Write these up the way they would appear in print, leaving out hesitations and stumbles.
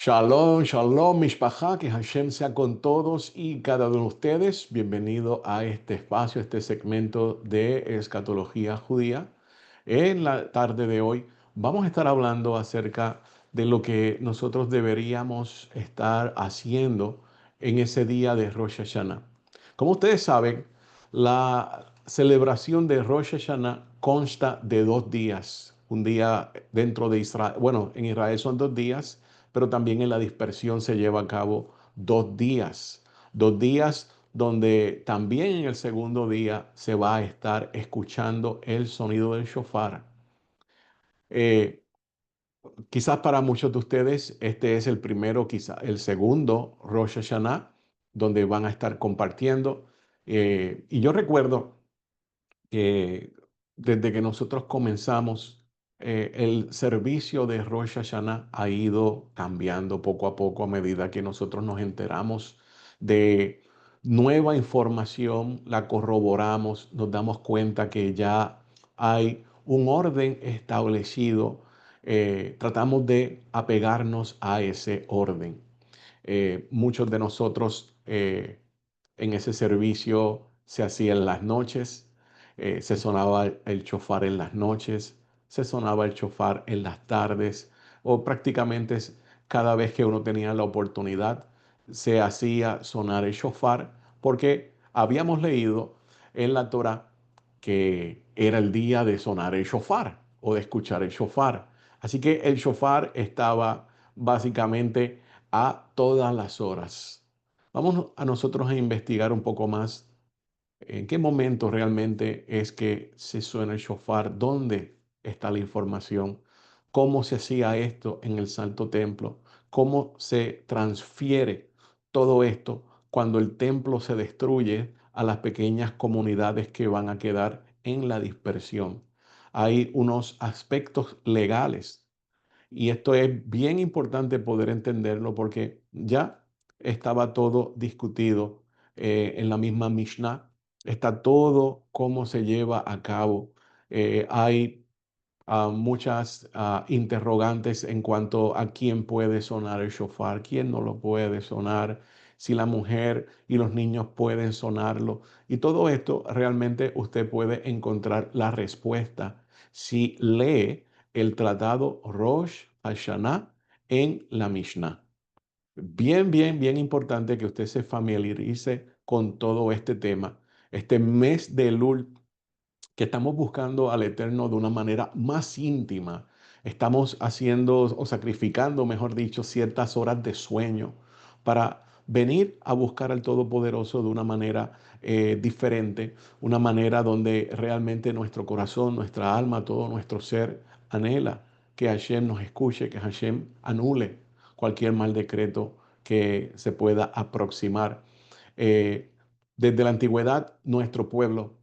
Shalom, shalom, mishpachá, que Hashem sea con todos y cada uno de ustedes. Bienvenido a este espacio, este segmento de escatología judía. En la tarde de hoy vamos a estar hablando acerca de lo que nosotros deberíamos estar haciendo en ese día de Rosh Hashanah. Como ustedes saben, la celebración de Rosh Hashanah consta de 2 días. Un día dentro de Israel, bueno, en Israel son 2 días, pero también en la dispersión se lleva a cabo 2 días. 2 días donde también en el segundo día se va a estar escuchando el sonido del shofar. Eh, Quizás para muchos de ustedes este es el primero, quizás el segundo Rosh Hashanah, donde van a estar compartiendo. Y yo recuerdo que desde que nosotros comenzamos, el servicio de Rosh Hashanah ha ido cambiando poco a poco a medida que nosotros nos enteramos de nueva información, la corroboramos, nos damos cuenta que ya hay un orden establecido, tratamos de apegarnos a ese orden. Muchos de nosotros en ese servicio se hacía en las noches, se sonaba el chofar en las noches, se sonaba el chofar en las tardes, o prácticamente cada vez que uno tenía la oportunidad se hacía sonar el chofar, porque habíamos leído en la Torá que era el día de sonar el shofar o de escuchar el shofar. Así que el shofar estaba básicamente a todas las horas. Vamos a nosotros a investigar un poco más en qué momento realmente es que se suena el shofar, dónde está la información, cómo se hacía esto en el Santo Templo, cómo se transfiere todo esto cuando el templo se destruye a las pequeñas comunidades que van a quedar en la dispersión. Hay unos aspectos legales y esto es bien importante poder entenderlo porque ya estaba todo discutido en la misma Mishnah. Está todo cómo se lleva a cabo. Hay muchas interrogantes en cuanto a quién puede sonar el shofar, quién no lo puede sonar, si la mujer y los niños pueden sonarlo. Y todo esto realmente usted puede encontrar la respuesta si lee el tratado Rosh Hashanah en la Mishnah. Bien, bien, bien importante que usted se familiarice con todo este tema. Este mes de Elul que estamos buscando al Eterno de una manera más íntima. Estamos haciendo o sacrificando, mejor dicho, ciertas horas de sueño para venir a buscar al Todopoderoso de una manera diferente, una manera donde realmente nuestro corazón, nuestra alma, todo nuestro ser anhela que Hashem nos escuche, que Hashem anule cualquier mal decreto que se pueda aproximar. Eh, Desde la antigüedad, nuestro pueblo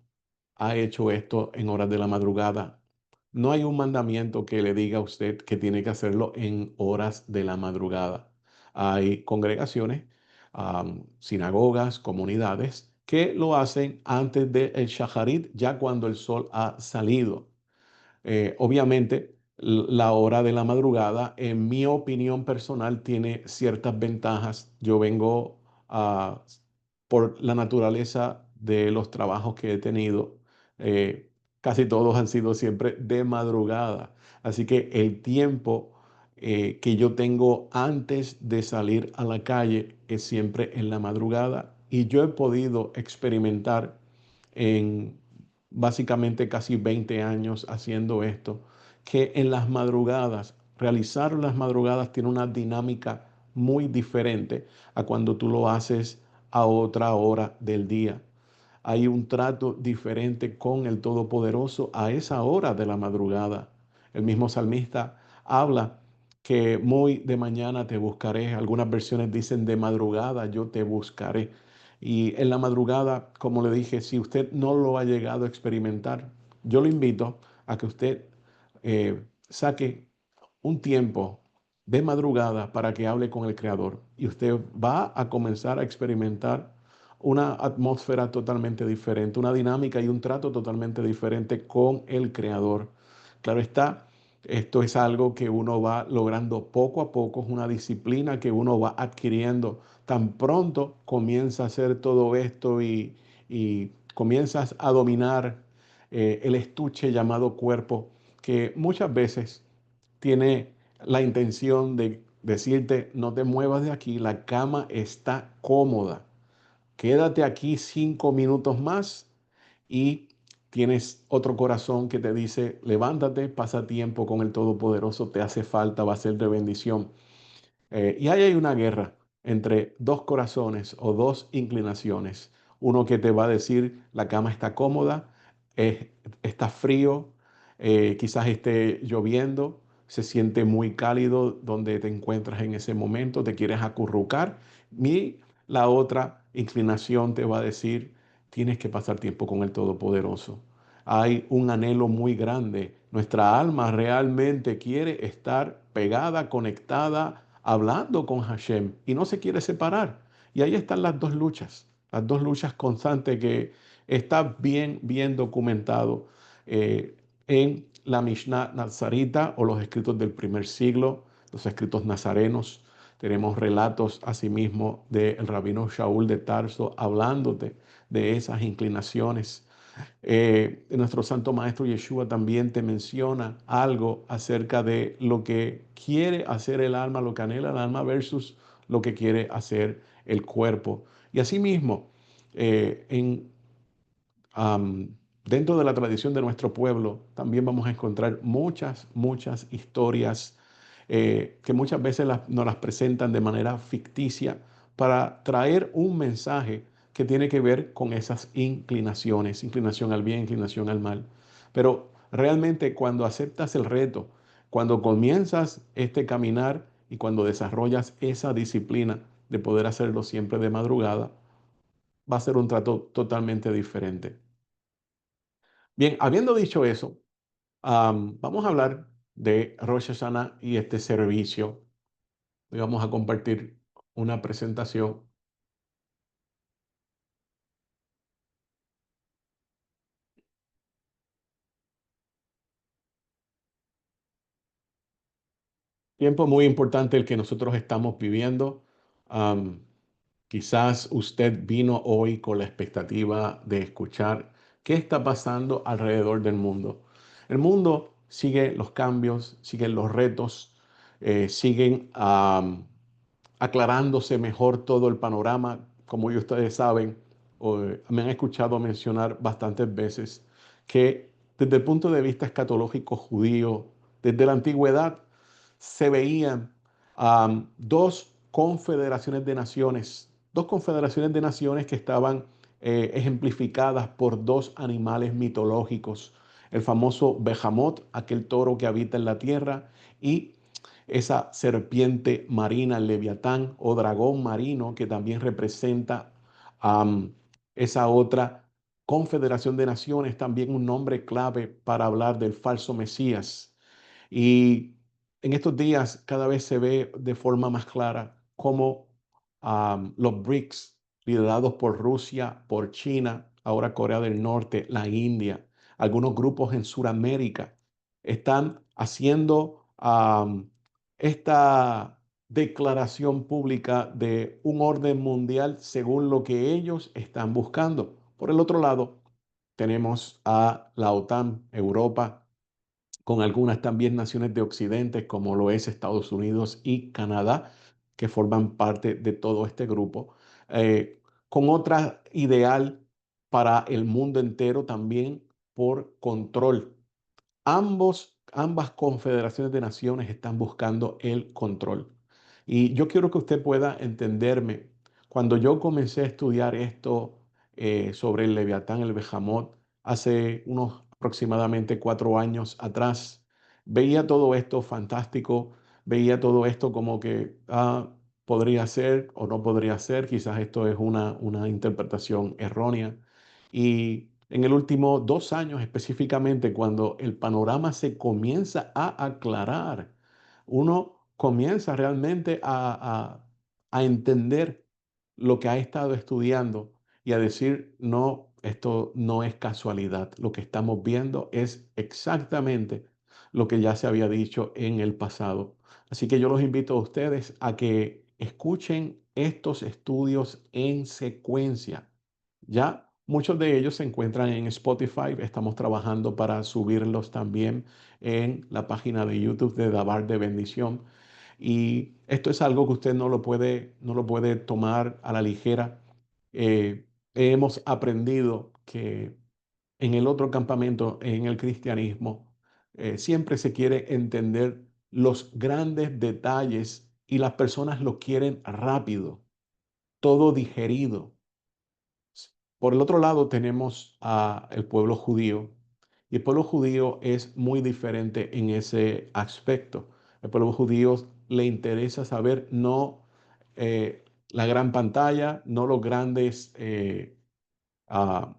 ha hecho esto en horas de la madrugada. No hay un mandamiento que le diga a usted que tiene que hacerlo en horas de la madrugada. Hay congregaciones, sinagogas, comunidades que lo hacen antes del shacharit, ya cuando el sol ha salido. Obviamente, la hora de la madrugada, en mi opinión personal, tiene ciertas ventajas. Yo vengo a, por la naturaleza de los trabajos que he tenido, eh, casi todos han sido siempre de madrugada. Así que el tiempo que yo tengo antes de salir a la calle es siempre en la madrugada y yo he podido experimentar en básicamente casi 20 años haciendo esto, que en las madrugadas, realizar las madrugadas tiene una dinámica muy diferente a cuando tú lo haces a otra hora del día. Hay un trato diferente con el Todopoderoso a esa hora de la madrugada. El mismo salmista habla que muy de mañana te buscaré. Algunas versiones dicen de madrugada yo te buscaré. Y en la madrugada, como le dije, si usted no lo ha llegado a experimentar, yo lo invito a que usted saque un tiempo de madrugada para que hable con el Creador. Y usted va a comenzar a experimentar una atmósfera totalmente diferente, una dinámica y un trato totalmente diferente con el Creador. Claro está Esto es algo que uno va logrando poco a poco, es una disciplina que uno va adquiriendo. Tan pronto comienza a hacer todo esto y comienzas a dominar el estuche llamado cuerpo, que muchas veces tiene la intención de decirte, no te muevas de aquí, la cama está cómoda, quédate aquí 5 minutos más y tienes otro corazón que te dice, levántate, pasa tiempo con el Todopoderoso, te hace falta, va a ser de bendición. Y ahí hay una guerra entre dos corazones o dos inclinaciones. Uno que te va a decir, la cama está cómoda, está frío, quizás esté lloviendo, se siente muy cálido donde te encuentras en ese momento, te quieres acurrucar. Y la otra inclinación te va a decir, tienes que pasar tiempo con el Todopoderoso. Hay un anhelo muy grande. Nuestra alma realmente quiere estar pegada, conectada, hablando con Hashem y no se quiere separar. Y ahí están las dos luchas constantes que está bien, bien documentado en la Mishnah Nazarita o los escritos del primer siglo, los escritos nazarenos. Tenemos relatos asimismo del rabino Shaul de Tarso hablándote de esas inclinaciones. Nuestro Santo Maestro Yeshua también te menciona algo acerca de lo que quiere hacer el alma, lo que anhela el alma versus lo que quiere hacer el cuerpo. Y asimismo, en dentro de la tradición de nuestro pueblo también vamos a encontrar muchas, muchas historias que muchas veces nos las presentan de manera ficticia para traer un mensaje que tiene que ver con esas inclinaciones, inclinación al bien, inclinación al mal. Pero realmente cuando aceptas el reto, cuando comienzas este caminar y cuando desarrollas esa disciplina de poder hacerlo siempre de madrugada, va a ser un trato totalmente diferente. Bien, habiendo dicho eso, vamos a hablar de Rosh Hashanah y este servicio. Hoy vamos a compartir una presentación. Tiempo muy importante el que nosotros estamos viviendo. Am, Quizás usted vino hoy con la expectativa de escuchar qué está pasando alrededor del mundo. El mundo sigue los cambios, siguen los retos, siguen aclarándose mejor todo el panorama. Como ya ustedes saben, o me han escuchado mencionar bastantes veces que desde el punto de vista escatológico judío, desde la antigüedad, se veían dos confederaciones de naciones que estaban ejemplificadas por dos animales mitológicos, el famoso Behamot, aquel toro que habita en la tierra, y esa serpiente marina, el leviatán o dragón marino, que también representa am, esa otra confederación de naciones, también un nombre clave para hablar del falso Mesías. Y en estos días cada vez se ve de forma más clara cómo los BRICS, liderados por Rusia, por China, ahora Corea del Norte, la India, algunos grupos en Sudamérica, están haciendo esta declaración pública de un orden mundial según lo que ellos están buscando. Por el otro lado, tenemos a la OTAN, Europa, con algunas también naciones de Occidente, como lo es Estados Unidos y Canadá, que forman parte de todo este grupo, con otra ideal para el mundo entero también por control. Ambas confederaciones de naciones están buscando el control. Y yo quiero que usted pueda entenderme. Cuando yo comencé a estudiar esto sobre el Leviatán, el Bejamot, hace unos aproximadamente 4 años atrás, veía todo esto fantástico, veía todo esto como que podría ser o no podría ser, quizás esto es una interpretación errónea. Y en el último 2 años específicamente, cuando el panorama se comienza a aclarar, uno comienza realmente a entender lo que ha estado estudiando y a decir, no, esto no es casualidad. Lo que estamos viendo es exactamente lo que ya se había dicho en el pasado. Así que yo los invito a ustedes a que escuchen estos estudios en secuencia. Ya muchos de ellos se encuentran en Spotify. Estamos trabajando para subirlos también en la página de YouTube de Dabar de Bendición. Y esto es algo que usted no lo puede tomar a la ligera. Hemos aprendido que en el otro campamento, en el cristianismo, siempre se quiere entender los grandes detalles y las personas lo quieren rápido, todo digerido. Por el otro lado tenemos a el pueblo judío y el pueblo judío es muy diferente en ese aspecto. El pueblo judío le interesa saber no la gran pantalla, no los grandes ah,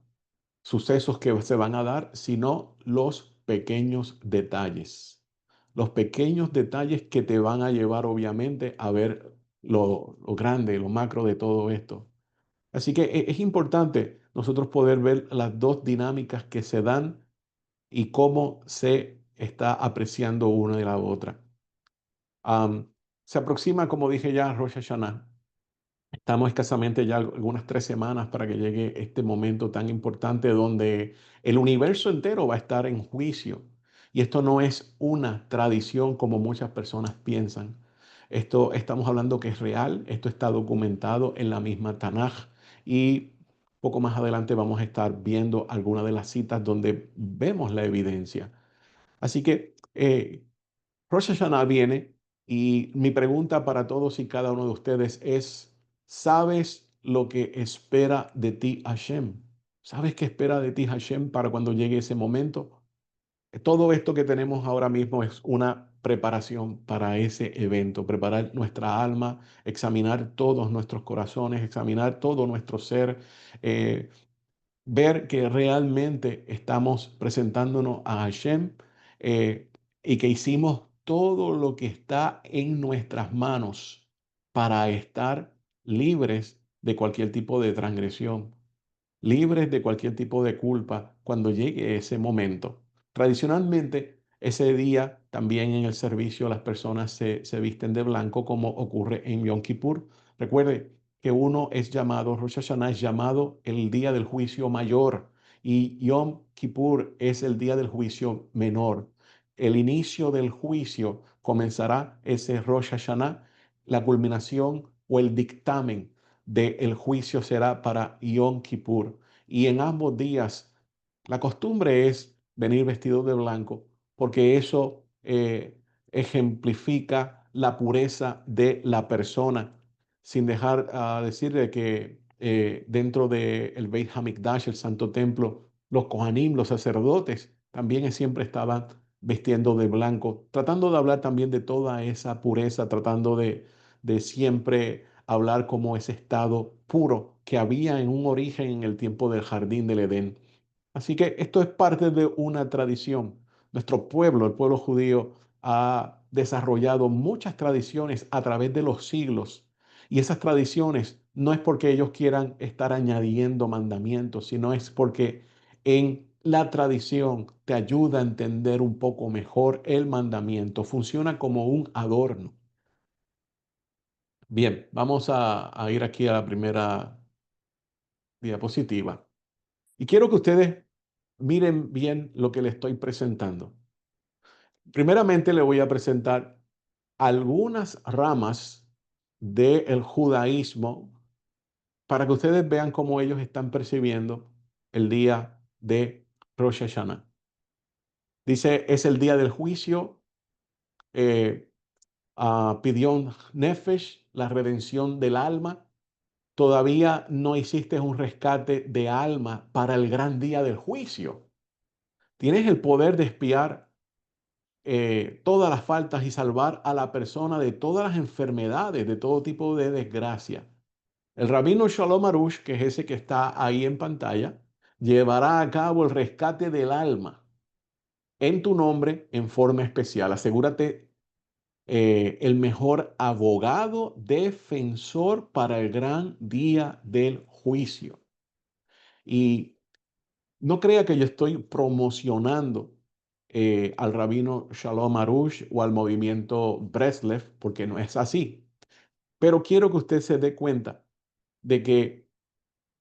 sucesos que se van a dar, sino los pequeños detalles. Los pequeños detalles que te van a llevar obviamente a ver lo grande, lo macro de todo esto. Así que es importante nosotros poder ver las dos dinámicas que se dan y cómo se está apreciando una de la otra. Am, Se aproxima, como dije ya, Rosh Hashanah. Estamos escasamente ya algunas 3 semanas para que llegue este momento tan importante donde el universo entero va a estar en juicio. Y esto no es una tradición como muchas personas piensan. Esto estamos hablando que es real, esto está documentado en la misma Tanaj y poco más adelante vamos a estar viendo algunas de las citas donde vemos la evidencia. Así que Rosh Hashanah viene y mi pregunta para todos y cada uno de ustedes es, ¿sabes lo que espera de ti Hashem? ¿Sabes qué espera de ti Hashem para cuando llegue ese momento? Todo esto que tenemos ahora mismo es una preparación para ese evento, preparar nuestra alma, examinar todos nuestros corazones, examinar todo nuestro ser, eh, ver que realmente estamos presentándonos a Hashem eh, y que hicimos todo lo que está en nuestras manos para estar libres de cualquier tipo de transgresión, libres de cualquier tipo de culpa cuando llegue ese momento. Tradicionalmente, ese día también en el servicio las personas se visten de blanco como ocurre en Yom Kippur. Recuerde que uno es llamado, Rosh Hashanah es llamado el día del juicio mayor y Yom Kippur es el día del juicio menor. El inicio del juicio comenzará ese Rosh Hashanah, la culminación o el dictamen del juicio será para Yom Kippur. Y en ambos días, la costumbre es venir vestido de blanco, porque eso ejemplifica la pureza de la persona, sin dejar decir de que dentro del Beit HaMikdash, el Santo Templo, los Kohanim, los sacerdotes, también siempre estaban vistiendo de blanco, tratando de hablar también de toda esa pureza, tratando de siempre hablar como ese estado puro que había en un origen en el tiempo del jardín del Edén. Así que esto es parte de una tradición. Nuestro pueblo, el pueblo judío, ha desarrollado muchas tradiciones a través de los siglos. Y esas tradiciones no es porque ellos quieran estar añadiendo mandamientos, sino es porque en la tradición te ayuda a entender un poco mejor el mandamiento. Funciona como un adorno. Bien, vamos a ir aquí a la primera diapositiva. Y quiero que ustedes miren bien lo que le estoy presentando. Primeramente le voy a presentar algunas ramas del judaísmo para que ustedes vean cómo ellos están percibiendo el día de Rosh Hashanah. Dice, es el día del juicio, eh, Pidyon Nefesh, la redención del alma. Todavía no hiciste un rescate de alma para el gran día del juicio. Tienes el poder de espiar todas las faltas y salvar a la persona de todas las enfermedades, de todo tipo de desgracia. El rabino Shalom Arush, que es ese que está ahí en pantalla, llevará a cabo el rescate del alma en tu nombre en forma especial. Asegúrate el mejor abogado defensor para el gran día del juicio. Y no crea que yo estoy promocionando al rabino Shalom Arush o al movimiento Breslev, porque no es así. Pero quiero que usted se dé cuenta de que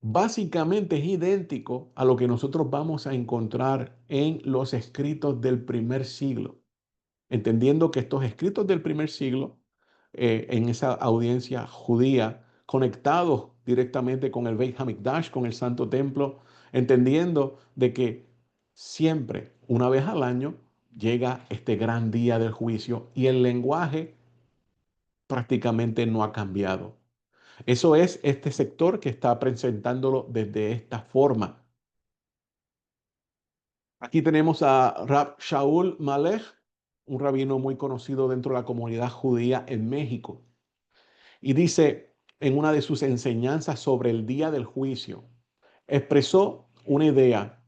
básicamente es idéntico a lo que nosotros vamos a encontrar en los escritos del primer siglo, entendiendo que estos escritos del primer siglo, en esa audiencia judía, conectados directamente con el Beit HaMikdash, con el Santo Templo, entendiendo de que siempre, una vez al año, llega este gran día del juicio y el lenguaje prácticamente no ha cambiado. Eso es este sector que está presentándolo desde esta forma. Aquí tenemos a Rab Shaul Malech, un rabino muy conocido dentro de la comunidad judía en México. Y dice en una de sus enseñanzas sobre el día del juicio, expresó una idea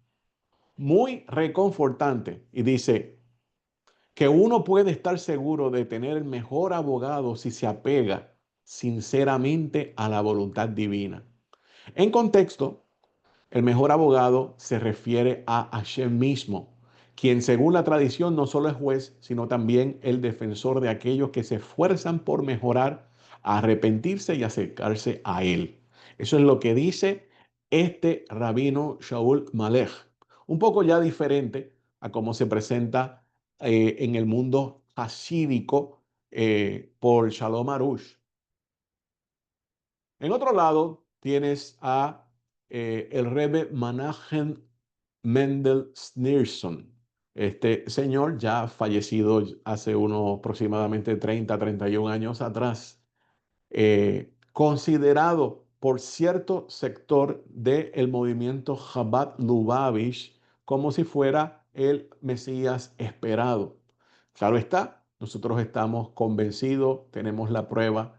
muy reconfortante y dice que uno puede estar seguro de tener el mejor abogado si se apega sinceramente a la voluntad divina. En contexto, el mejor abogado se refiere a Hashem mismo, quien según la tradición no solo es juez, sino también el defensor de aquellos que se esfuerzan por mejorar, a arrepentirse y acercarse a él. Eso es lo que dice este rabino Shaul Malech, un poco ya diferente a cómo se presenta en el mundo hasídico por Shalom Arush. En otro lado tienes a el Rebbe Menachem Mendel Schneerson. Este señor ya fallecido hace unos aproximadamente 31 años atrás, considerado por cierto sector del movimiento Chabad Lubavitch como si fuera el Mesías esperado. Claro está, nosotros estamos convencidos, tenemos la prueba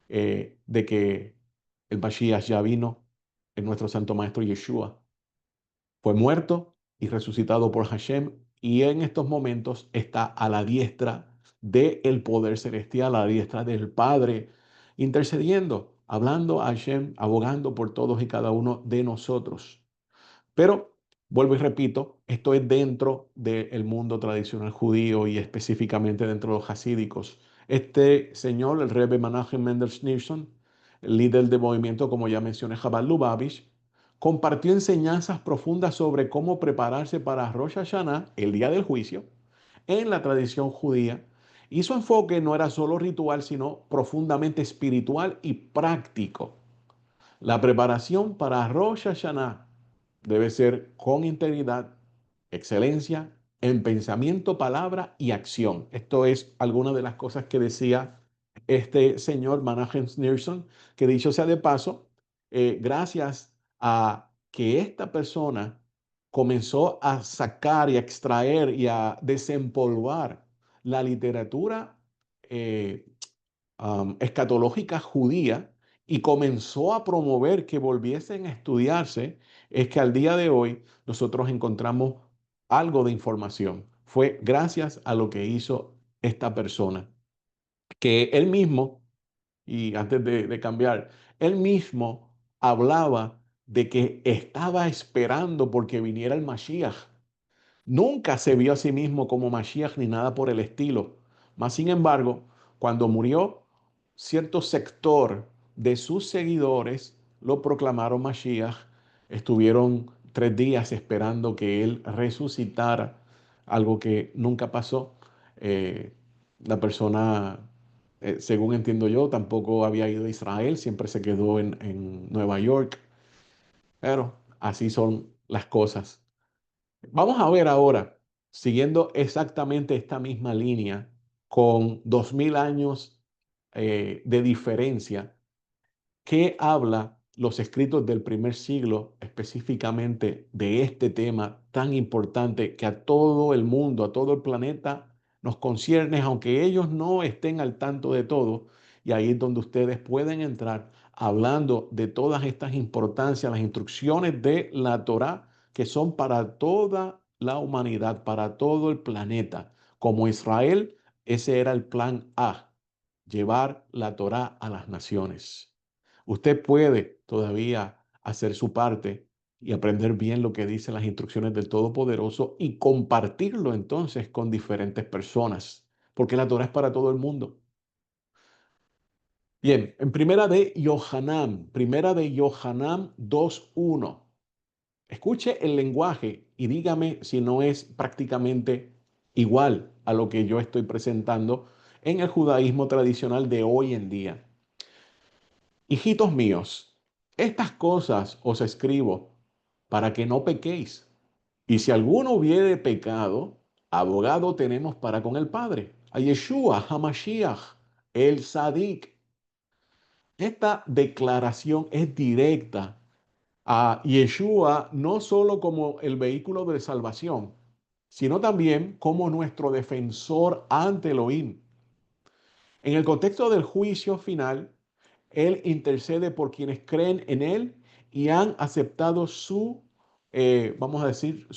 de que el Mashiach ya vino en nuestro Santo Maestro Yeshua. Fue muerto y resucitado por Hashem y en estos momentos está a la diestra del poder celestial, a la diestra del Padre, intercediendo, hablando a Hashem, abogando por todos y cada uno de nosotros. Pero, vuelvo y repito, esto es dentro del mundo tradicional judío y específicamente dentro de los hasídicos. Este señor, el Rebbe Menachem Mendel Schneerson, el líder del movimiento, como ya mencioné, Chabad Lubavitch, compartió enseñanzas profundas sobre cómo prepararse para Rosh Hashanah, el día del juicio, en la tradición judía. Y su enfoque no era solo ritual, sino profundamente espiritual y práctico. La preparación para Rosh Hashanah debe ser con integridad, excelencia en pensamiento, palabra y acción. Esto es alguna de las cosas que decía este señor Menachem Schneerson, que dicho sea de paso, gracias a que esta persona comenzó a sacar y a extraer y a desempolvar la literatura eh, escatológica judía y comenzó a promover que volviesen a estudiarse, es que al día de hoy nosotros encontramos algo de información. Fue gracias a lo que hizo esta persona, que él mismo, y antes de cambiar, él mismo hablaba de que estaba esperando porque viniera el Mashiach. Nunca se vio a sí mismo como Mashiach ni nada por el estilo. Mas, sin embargo, cuando murió, cierto sector de sus seguidores lo proclamaron Mashiach. Estuvieron 3 días esperando que él resucitara, algo que nunca pasó. Eh, la persona, según entiendo yo, tampoco había ido a Israel, siempre se quedó en Nueva York. Pero así son las cosas. Vamos a ver ahora, siguiendo exactamente esta misma línea, con 2000 años de diferencia, ¿qué habla los escritos del primer siglo específicamente de este tema tan importante que a todo el mundo, a todo el planeta nos concierne, aunque ellos no estén al tanto de todo? Y ahí es donde ustedes pueden entrar hablando de todas estas importancias, las instrucciones de la Torá, que son para toda la humanidad, para todo el planeta. Como Israel, ese era el plan A, llevar la Torá a las naciones. Usted puede todavía hacer su parte y aprender bien lo que dicen las instrucciones del Todopoderoso y compartirlo entonces con diferentes personas, porque la Torah es para todo el mundo. Bien, en primera de Yohanan 2:1. Escuche el lenguaje y dígame si no es prácticamente igual a lo que yo estoy presentando en el judaísmo tradicional de hoy en día. Hijitos míos, estas cosas os escribo para que no pequéis. Y si alguno hubiere pecado, abogado tenemos para con el Padre, a Yeshua HaMashiach, el Sadik. Esta declaración es directa a Yeshua no solo como el vehículo de salvación, sino también como nuestro defensor ante Elohim. En el contexto del juicio final, Él intercede por quienes creen en Él y han aceptado vamos a decir,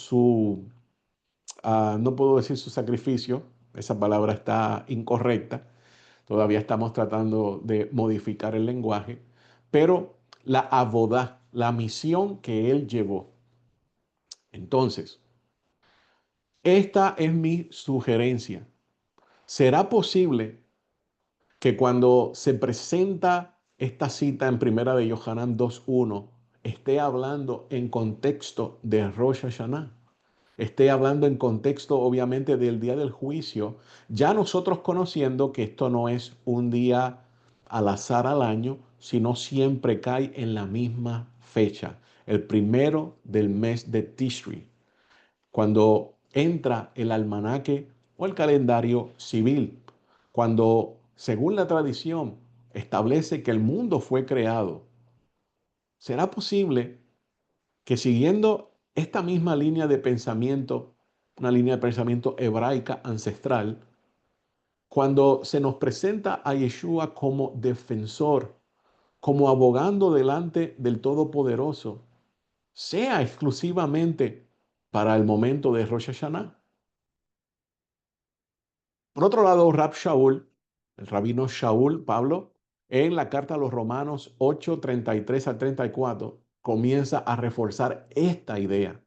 no puedo decir su sacrificio, esa palabra está incorrecta, todavía estamos tratando de modificar el lenguaje, pero la abodá, la misión que Él llevó. Entonces, esta es mi sugerencia. ¿Será posible que cuando se presenta esta cita en primera de Yohanan 2:1 esté hablando en contexto de Rosh Hashanah? Esté hablando en contexto, obviamente, del día del juicio, ya nosotros conociendo que esto no es un día al azar al año, sino siempre cae en la misma fecha, el primero del mes de Tishri, cuando entra el almanaque o el calendario civil, cuando, según la tradición, establece que el mundo fue creado. ¿Será posible que siguiendo esta misma línea de pensamiento, una línea de pensamiento hebraica ancestral, cuando se nos presenta a Yeshua como defensor, como abogando delante del Todopoderoso, sea exclusivamente para el momento de Rosh Hashanah? Por otro lado, el rabino Shaul, Pablo, en la carta a los Romanos 8:33 al 34, comienza a reforzar esta idea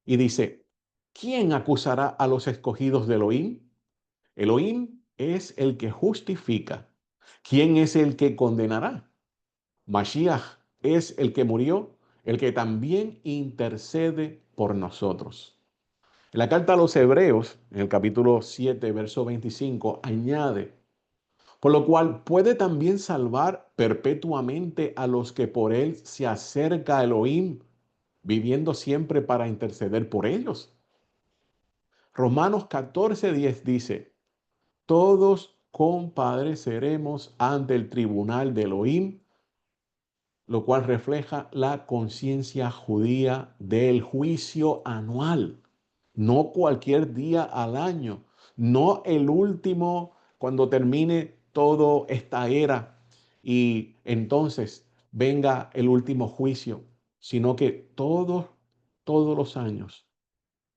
y dice, ¿quién acusará a los escogidos de Elohim? Elohim es el que justifica. ¿Quién es el que condenará? Mashiach es el que murió, el que también intercede por nosotros. En la carta a los Hebreos, en el capítulo 7, verso 25, añade, por lo cual puede también salvar perpetuamente a los que por él se acerca a Elohim, viviendo siempre para interceder por ellos. Romanos 14:10 dice, todos compareceremos ante el tribunal de Elohim, lo cual refleja la conciencia judía del juicio anual, no cualquier día al año, no el último cuando termine toda esta era y entonces venga el último juicio, sino que todos los años,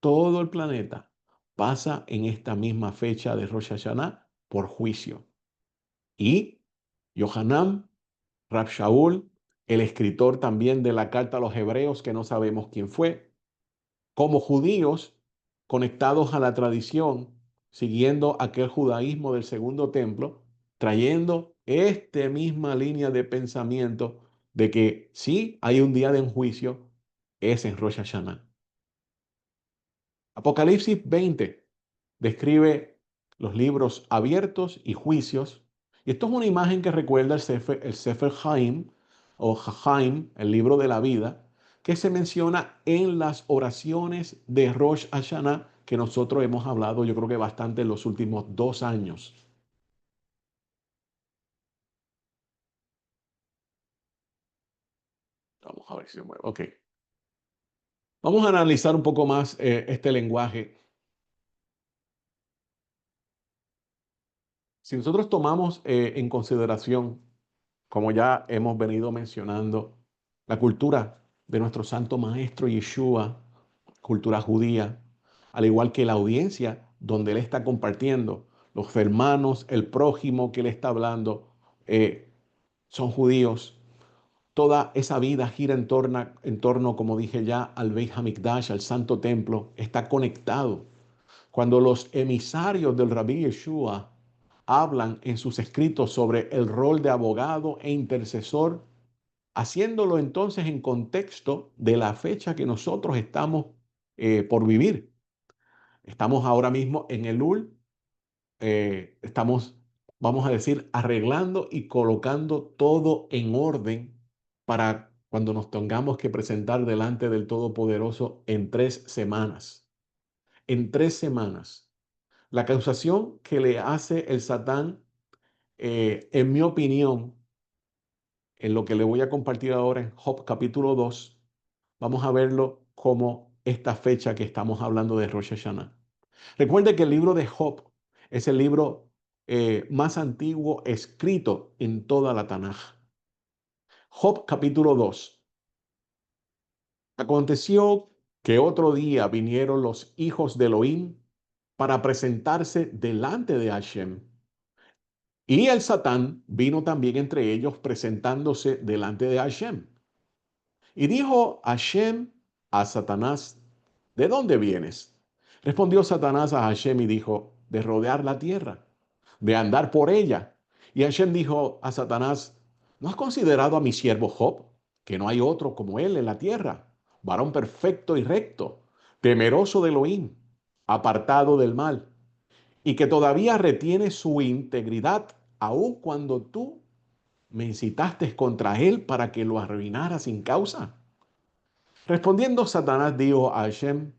todo el planeta pasa en esta misma fecha de Rosh Hashanah por juicio. Y Yohanan, Rab Shaul, el escritor también de la carta a los hebreos, que no sabemos quién fue, como judíos conectados a la tradición, siguiendo aquel judaísmo del segundo templo, trayendo esta misma línea de pensamiento de que sí hay un día de juicio, es en Rosh Hashanah. Apocalipsis 20 describe los libros abiertos y juicios. Y esto es una imagen que recuerda el Sefer Haim o Haim, el libro de la vida, que se menciona en las oraciones de Rosh Hashanah que nosotros hemos hablado, yo creo que bastante en los últimos 2 años. Vamos a ver si se mueve. Ok. Vamos a analizar un poco más este lenguaje. Si nosotros tomamos en consideración, como ya hemos venido mencionando, la cultura de nuestro santo maestro Yeshua, cultura judía, al igual que la audiencia donde él está compartiendo, los hermanos, el prójimo que él está hablando, son judíos. Toda esa vida gira en torno, como dije ya, al Beit HaMikdash, al Santo Templo, está conectado. Cuando los emisarios del Rabí Yeshua hablan en sus escritos sobre el rol de abogado e intercesor, haciéndolo entonces en contexto de la fecha que nosotros estamos por vivir. Estamos ahora mismo en Elul, estamos, vamos a decir, arreglando y colocando todo en orden para cuando nos tengamos que presentar delante del Todopoderoso en 3 semanas. En 3 semanas. La acusación que le hace el Satán, en mi opinión, en lo que le voy a compartir ahora en Job capítulo 2, vamos a verlo como esta fecha que estamos hablando de Rosh Hashanah. Recuerde que el libro de Job es el libro más antiguo escrito en toda la Tanaj. Job capítulo 2. Aconteció que otro día vinieron los hijos de Elohim para presentarse delante de Hashem. Y el Satán vino también entre ellos presentándose delante de Hashem. Y dijo Hashem a Satanás, ¿de dónde vienes? Respondió Satanás a Hashem y dijo, de rodear la tierra, de andar por ella. Y Hashem dijo a Satanás, ¿no has considerado a mi siervo Job, que no hay otro como él en la tierra, varón perfecto y recto, temeroso de Elohim, apartado del mal, y que todavía retiene su integridad, aun cuando tú me incitaste contra él para que lo arruinara sin causa? Respondiendo Satanás dijo a Hashem,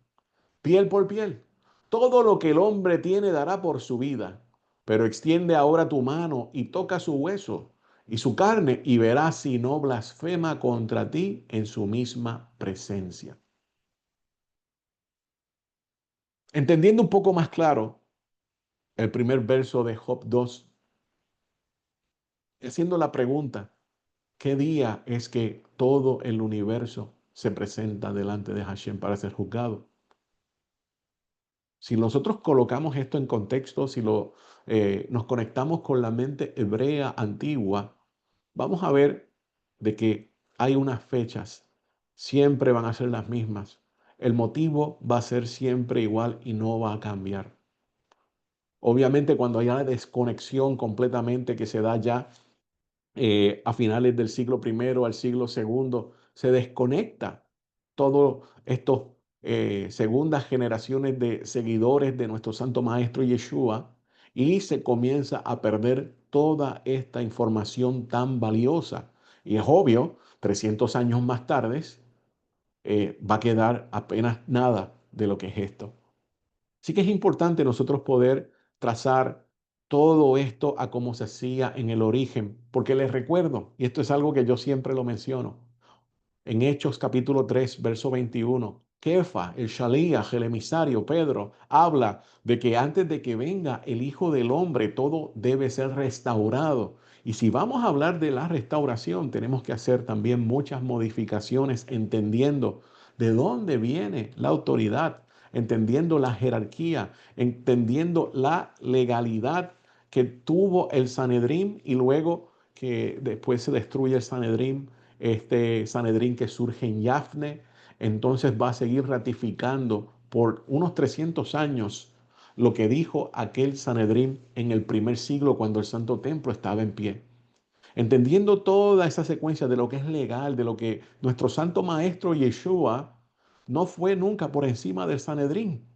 piel por piel, todo lo que el hombre tiene dará por su vida, pero extiende ahora tu mano y toca su hueso y su carne y verás si no blasfema contra ti en su misma presencia. Entendiendo un poco más claro el primer verso de Job 2, haciendo la pregunta, ¿qué día es que todo el universo se presenta delante de Hashem para ser juzgado? Si nosotros colocamos esto en contexto, si nos conectamos con la mente hebrea antigua, vamos a ver de que hay unas fechas, siempre van a ser las mismas. El motivo va a ser siempre igual y no va a cambiar. Obviamente, cuando hay una desconexión completamente que se da ya a finales del siglo primero al siglo segundo, se desconecta todo estos segundas generaciones de seguidores de nuestro Santo Maestro Yeshua y se comienza a perder toda esta información tan valiosa. Y es obvio, 300 años más tarde, va a quedar apenas nada de lo que es esto. Así que es importante nosotros poder trazar todo esto a cómo se hacía en el origen, porque les recuerdo, y esto es algo que yo siempre lo menciono, en Hechos capítulo 3 verso 21, Kefa, el Shalíach, el emisario Pedro, habla de que antes de que venga el Hijo del Hombre, todo debe ser restaurado. Y si vamos a hablar de la restauración, tenemos que hacer también muchas modificaciones, entendiendo de dónde viene la autoridad, entendiendo la jerarquía, entendiendo la legalidad que tuvo el Sanedrín y luego que después se destruye el Sanedrín, este Sanedrín que surge en Yafne, entonces va a seguir ratificando por unos 300 años lo que dijo aquel Sanedrín en el primer siglo cuando el Santo Templo estaba en pie. Entendiendo toda esa secuencia de lo que es legal, de lo que nuestro Santo Maestro Yeshua no fue nunca por encima del Sanedrín,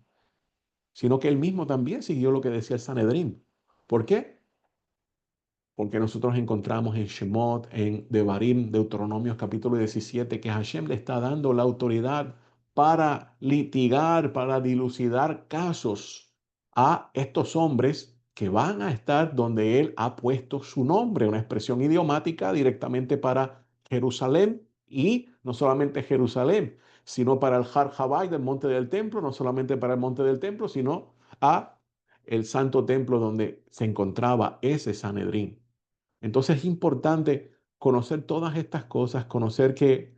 sino que él mismo también siguió lo que decía el Sanedrín. ¿Por qué? Porque nosotros encontramos en Shemot, en Devarim, Deuteronomios capítulo 17, que Hashem le está dando la autoridad para litigar, para dilucidar casos a estos hombres que van a estar donde Él ha puesto su nombre, una expresión idiomática directamente para Jerusalén y no solamente Jerusalén, sino para el Har Habai del monte del templo, no solamente para el monte del templo, sino a el santo templo donde se encontraba ese Sanedrín. Entonces es importante conocer todas estas cosas, conocer que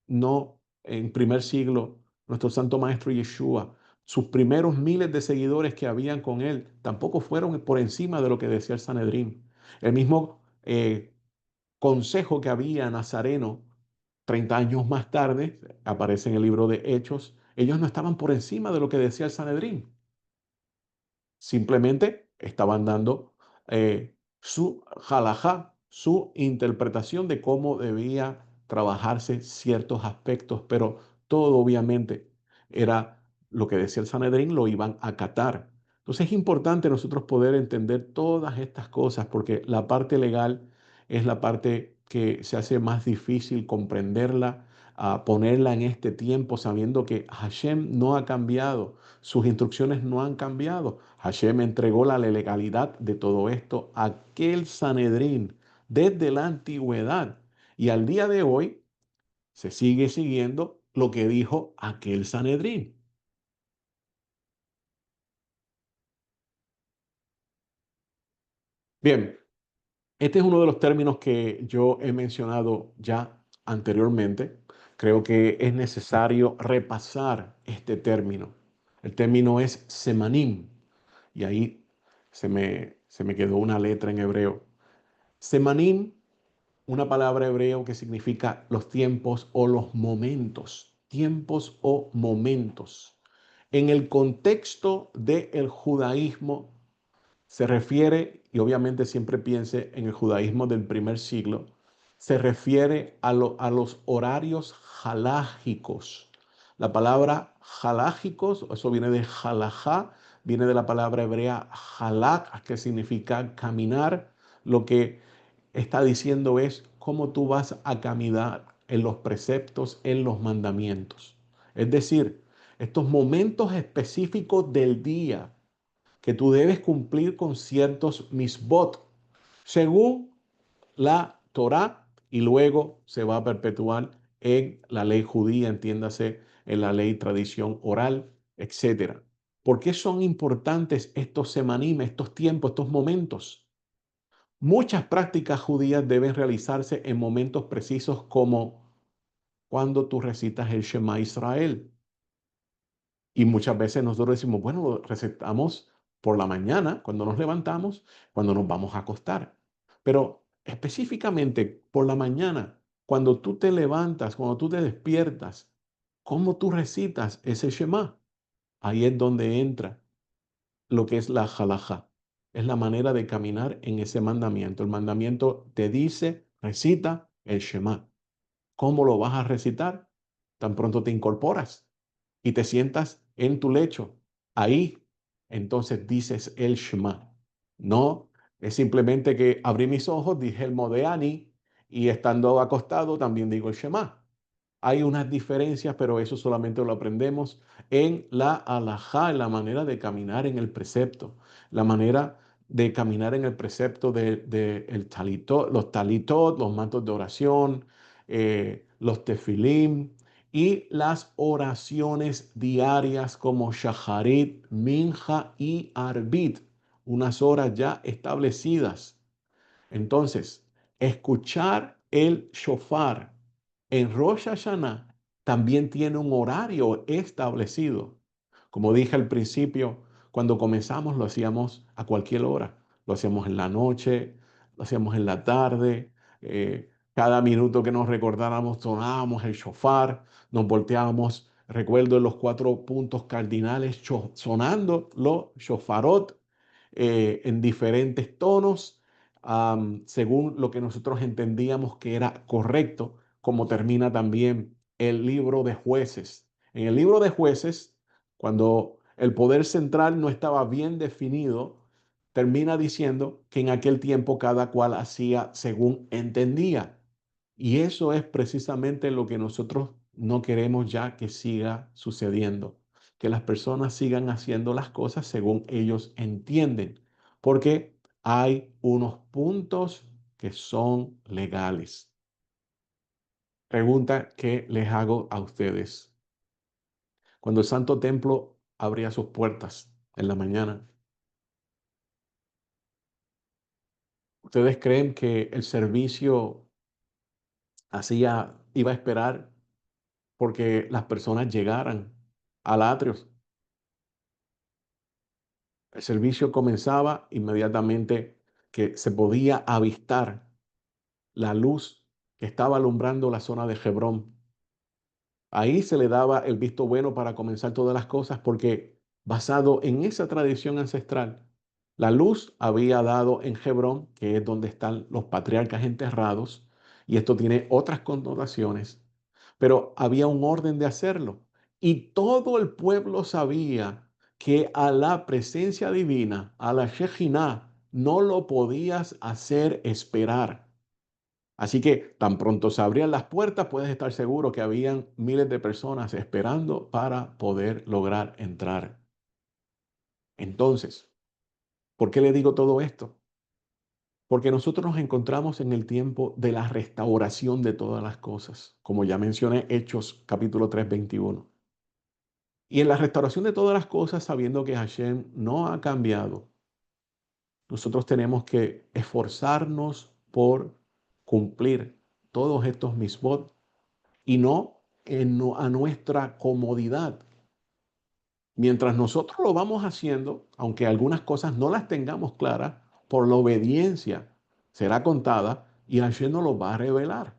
no en primer siglo nuestro Santo Maestro Yeshua, sus primeros miles de seguidores que habían con él, tampoco fueron por encima de lo que decía el Sanedrín. El mismo consejo que había nazareno 30 años más tarde, aparece en el libro de Hechos, ellos no estaban por encima de lo que decía el Sanedrín. Simplemente estaban dando su halajá, su interpretación de cómo debía trabajarse ciertos aspectos, pero todo obviamente era lo que decía el Sanedrín, lo iban a acatar. Entonces es importante nosotros poder entender todas estas cosas porque la parte legal es la parte que se hace más difícil comprenderla, a ponerla en este tiempo sabiendo que Hashem no ha cambiado, sus instrucciones no han cambiado. Hashem entregó la legalidad de todo esto a aquel Sanedrín desde la antigüedad. Y al día de hoy se sigue siguiendo lo que dijo aquel Sanedrín. Bien, este es uno de los términos que yo he mencionado ya anteriormente. Creo que es necesario repasar este término. El término es semanim y ahí se me quedó una letra en hebreo. Semanim, una palabra hebreo que significa los tiempos o los momentos, tiempos o momentos. En el contexto del judaísmo se refiere, y obviamente siempre piense en el judaísmo del primer siglo, se refiere a los horarios halágicos. La palabra halágicos, eso viene de halajá, viene de la palabra hebrea halak, que significa caminar. Lo que está diciendo es cómo tú vas a caminar en los preceptos, en los mandamientos. Es decir, estos momentos específicos del día que tú debes cumplir con ciertos misbot según la Torá y luego se va a perpetuar en la ley judía, entiéndase, en la ley tradición oral, etcétera. ¿Por qué son importantes estos semanim, estos tiempos, estos momentos? Muchas prácticas judías deben realizarse en momentos precisos como cuando tú recitas el Shema Israel. Y muchas veces nosotros decimos, bueno, lo recetamos por la mañana, cuando nos levantamos, cuando nos vamos a acostar. Pero específicamente por la mañana, cuando tú te levantas, cuando tú te despiertas, ¿cómo tú recitas ese Shema? Ahí es donde entra lo que es la halajá. Es la manera de caminar en ese mandamiento. El mandamiento te dice, recita el Shema. ¿Cómo lo vas a recitar? Tan pronto te incorporas y te sientas en tu lecho. Ahí, entonces dices el Shema. No es simplemente que abrí mis ojos, dije el Modeani y estando acostado también digo el Shema. Hay unas diferencias, pero eso solamente lo aprendemos en la alajá, en la manera de caminar en el precepto, la manera de caminar en el precepto de el los talitot, los mantos de oración, los tefilim y las oraciones diarias como shaharit, minja y arbit, unas horas ya establecidas. Entonces, escuchar el shofar en Rosh Hashanah también tiene un horario establecido. Como dije al principio, cuando comenzamos lo hacíamos a cualquier hora. Lo hacíamos en la noche, lo hacíamos en la tarde. Cada minuto que nos recordáramos sonábamos el shofar, nos volteábamos, recuerdo en los cuatro puntos cardinales, sonando los shofarot en diferentes tonos, según lo que nosotros entendíamos que era correcto, como termina también el libro de jueces. En el libro de jueces, cuando el poder central no estaba bien definido, termina diciendo que en aquel tiempo cada cual hacía según entendía. Y eso es precisamente lo que nosotros no queremos ya que siga sucediendo, que las personas sigan haciendo las cosas según ellos entienden, porque hay unos puntos que son legales. Pregunta que les hago a ustedes. Cuando el Santo Templo abría sus puertas en la mañana, ¿ustedes creen que el servicio iba a esperar porque las personas llegaran al atrio? El servicio comenzaba inmediatamente que se podía avistar la luz. que estaba alumbrando la zona de Hebrón. Ahí se le daba el visto bueno para comenzar todas las cosas porque basado en esa tradición ancestral, la luz había dado en Hebrón, que es donde están los patriarcas enterrados, y esto tiene otras connotaciones, pero había un orden de hacerlo. Y todo el pueblo sabía que a la presencia divina, a la Shejinah, no lo podías hacer esperar. Así que tan pronto se abrían las puertas, puedes estar seguro que habían miles de personas esperando para poder lograr entrar. Entonces, ¿por qué le digo todo esto? Porque nosotros nos encontramos en el tiempo de la restauración de todas las cosas, como ya mencioné, Hechos capítulo 3, 21. Y en la restauración de todas las cosas, sabiendo que Hashem no ha cambiado, nosotros tenemos que esforzarnos por cumplir todos estos misbot y no a nuestra comodidad. Mientras nosotros lo vamos haciendo, aunque algunas cosas no las tengamos claras, por la obediencia será contada y Hashem nos lo va a revelar.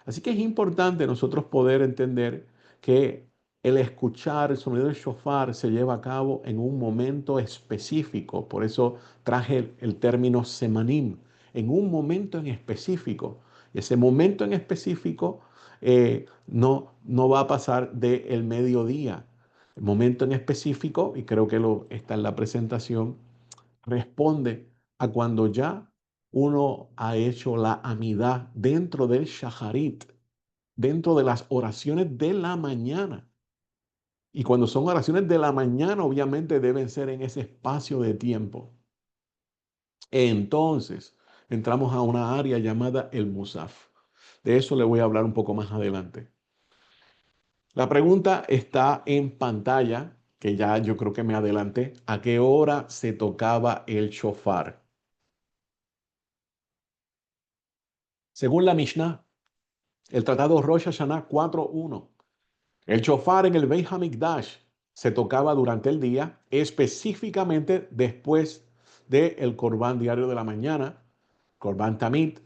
Así que es importante nosotros poder entender que el escuchar el sonido del shofar se lleva a cabo en un momento específico. Por eso traje el término semanim, en un momento en específico. Ese momento en específico no va a pasar del mediodía. El momento en específico, y creo que está en la presentación, responde a cuando ya uno ha hecho la amidad dentro del shaharit, dentro de las oraciones de la mañana. Y cuando son oraciones de la mañana, obviamente deben ser en ese espacio de tiempo. Entonces, entramos a una área llamada el Musaf. De eso le voy a hablar un poco más adelante. La pregunta está en pantalla, que ya yo creo que me adelanté. ¿A qué hora se tocaba el shofar? Según la Mishnah, el tratado Rosh Hashanah 4.1, el shofar en el Beit HaMikdash se tocaba durante el día, específicamente después del Corbán diario de la mañana, Corbán Tamid,